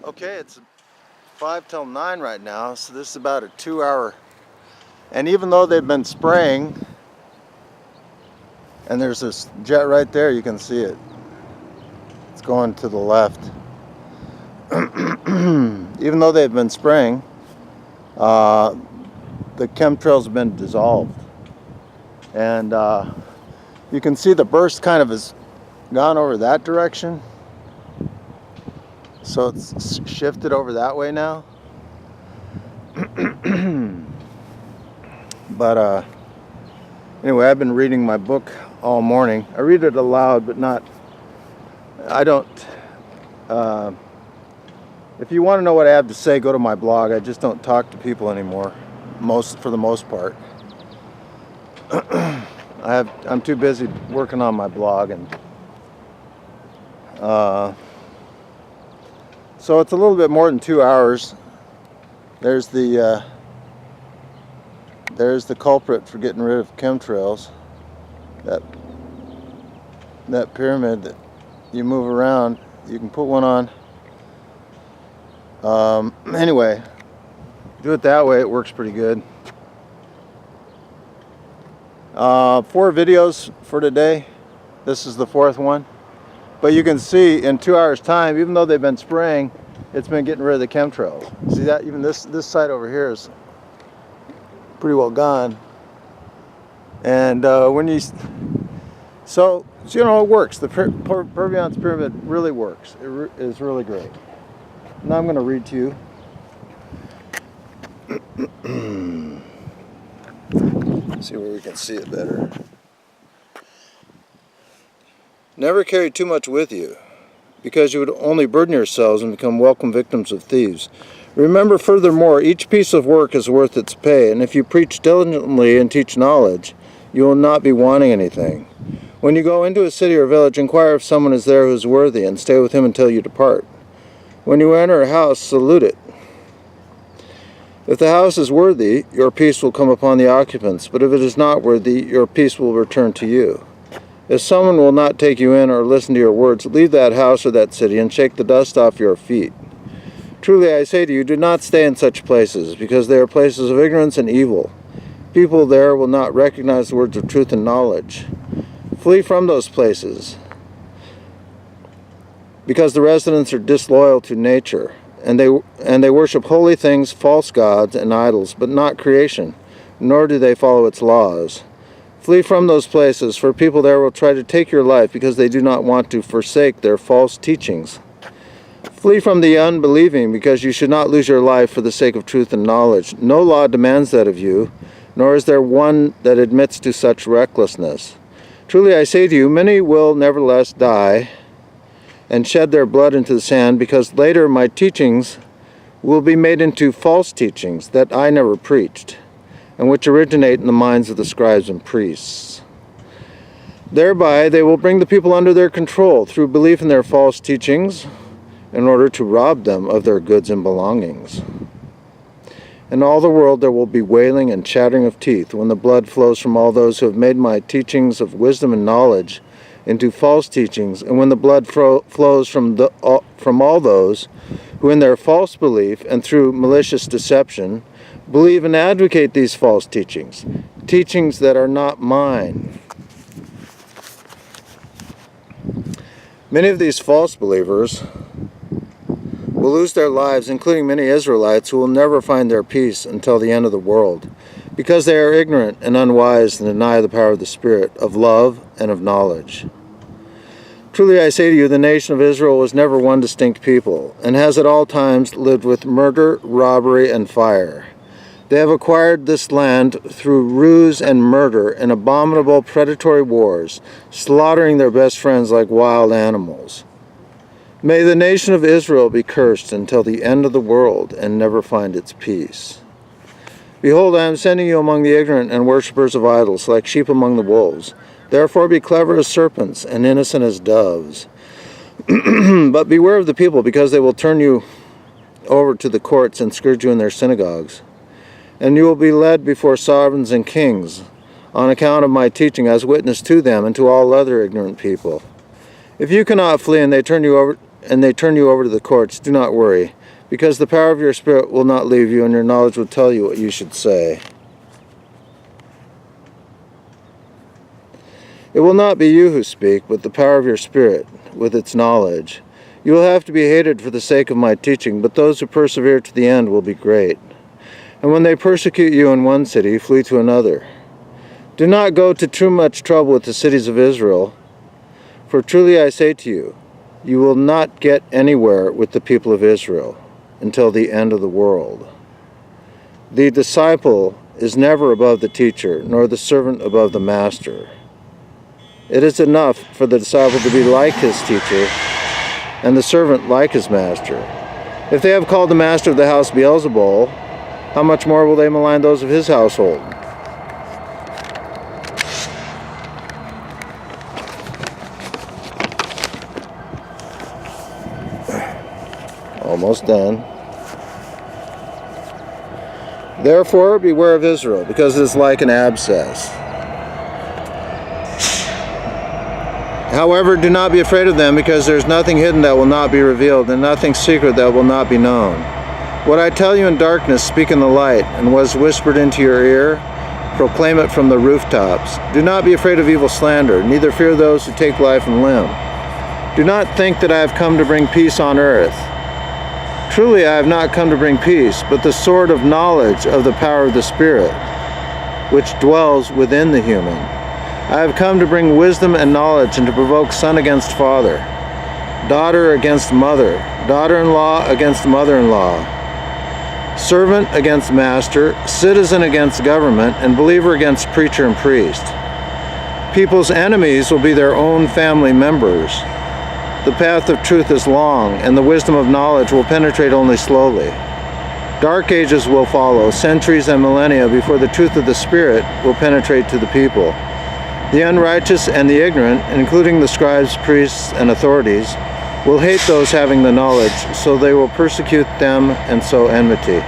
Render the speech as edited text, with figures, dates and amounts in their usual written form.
Okay, it's 5 till 9 right now, so this is about a 2-hour. And even though they've been spraying, and there's this jet right there, you can see it. It's going to the left. Even though they've been spraying, the chemtrails have been dissolved. And you can see the burst kind of has gone over that direction. So it's shifted over that way now. But anyway, I've been reading my book all morning. I read it aloud, but not, I don't, if you want to know what I have to say, go to my blog. I just don't talk to people anymore, for the most part. I'm too busy working on my blog, and so it's a little bit more than 2 hours. There's the culprit for getting rid of chemtrails. That pyramid that you move around, you can put one on. Anyway, do it that way, it works pretty good. 4 videos for today. This is the 4th one. But you can see in 2 hours time, even though they've been spraying, it's been getting rid of the chemtrails. See that? Even this side over here is pretty well gone. And so you know, it works. The Perviance pyramid really works. It is really great. Now I'm going to read to you. See where we can see it better. Never carry too much with you, because you would only burden yourselves and become welcome victims of thieves. Remember furthermore, each piece of work is worth its pay, and if you preach diligently and teach knowledge, you will not be wanting anything. When you go into a city or village, inquire if someone is there who is worthy, and stay with him until you depart. When you enter a house, salute it. If the house is worthy, your peace will come upon the occupants, but if it is not worthy, your peace will return to you. If someone will not take you in or listen to your words, leave that house or that city and shake the dust off your feet. Truly I say to you, do not stay in such places, because they are places of ignorance and evil. People there will not recognize the words of truth and knowledge. Flee from those places, because the residents are disloyal to nature, and they worship holy things, false gods, and idols, but not creation, nor do they follow its laws. Flee from those places, for people there will try to take your life because they do not want to forsake their false teachings. Flee from the unbelieving, because you should not lose your life for the sake of truth and knowledge. No law demands that of you, nor is there one that admits to such recklessness. Truly I say to you, many will nevertheless die and shed their blood into the sand, because later my teachings will be made into false teachings that I never preached, and which originate in the minds of the scribes and priests. Thereby they will bring the people under their control through belief in their false teachings, in order to rob them of their goods and belongings. In all the world there will be wailing and chattering of teeth when the blood flows from all those who have made my teachings of wisdom and knowledge into false teachings, and when the blood flows from all those who in their false belief and through malicious deception believe and advocate these false teachings, teachings that are not mine. Many of these false believers will lose their lives, including many Israelites who will never find their peace until the end of the world, because they are ignorant and unwise and deny the power of the Spirit, of love and of knowledge. Truly I say to you, the nation of Israel was never one distinct people, and has at all times lived with murder, robbery, and fire. They have acquired this land through ruse and murder and abominable predatory wars, slaughtering their best friends like wild animals. May the nation of Israel be cursed until the end of the world and never find its peace. Behold, I am sending you among the ignorant and worshippers of idols, like sheep among the wolves. Therefore be clever as serpents and innocent as doves. But beware of the people, because they will turn you over to the courts and scourge you in their synagogues. And you will be led before sovereigns and kings, on account of my teaching as witness to them and to all other ignorant people. If you cannot flee and they turn you over and they turn you over to the courts, do not worry, because the power of your spirit will not leave you, and your knowledge will tell you what you should say. It will not be you who speak, but the power of your spirit, with its knowledge. You will have to be hated for the sake of my teaching, but those who persevere to the end will be great. And when they persecute you in one city, flee to another. Do not go to too much trouble with the cities of Israel, for truly I say to you, you will not get anywhere with the people of Israel until the end of the world. The disciple is never above the teacher, nor the servant above the master. It is enough for the disciple to be like his teacher, and the servant like his master. If they have called the master of the house Beelzebul, how much more will they malign those of his household? Almost done. Therefore, beware of Israel, because it is like an abscess. However, do not be afraid of them, because there is nothing hidden that will not be revealed, and nothing secret that will not be known. What I tell you in darkness, speak in the light, and what is whispered into your ear, proclaim it from the rooftops. Do not be afraid of evil slander, neither fear those who take life and limb. Do not think that I have come to bring peace on earth. Truly I have not come to bring peace, but the sword of knowledge of the power of the Spirit, which dwells within the human. I have come to bring wisdom and knowledge, and to provoke son against father, daughter against mother, daughter-in-law against mother-in-law, servant against master, citizen against government, and believer against preacher and priest. People's enemies will be their own family members. The path of truth is long, and the wisdom of knowledge will penetrate only slowly. Dark ages will follow, centuries and millennia, before the truth of the Spirit will penetrate to the people. The unrighteous and the ignorant, including the scribes, priests, and authorities, will hate those having the knowledge, so they will persecute them and sow enmity.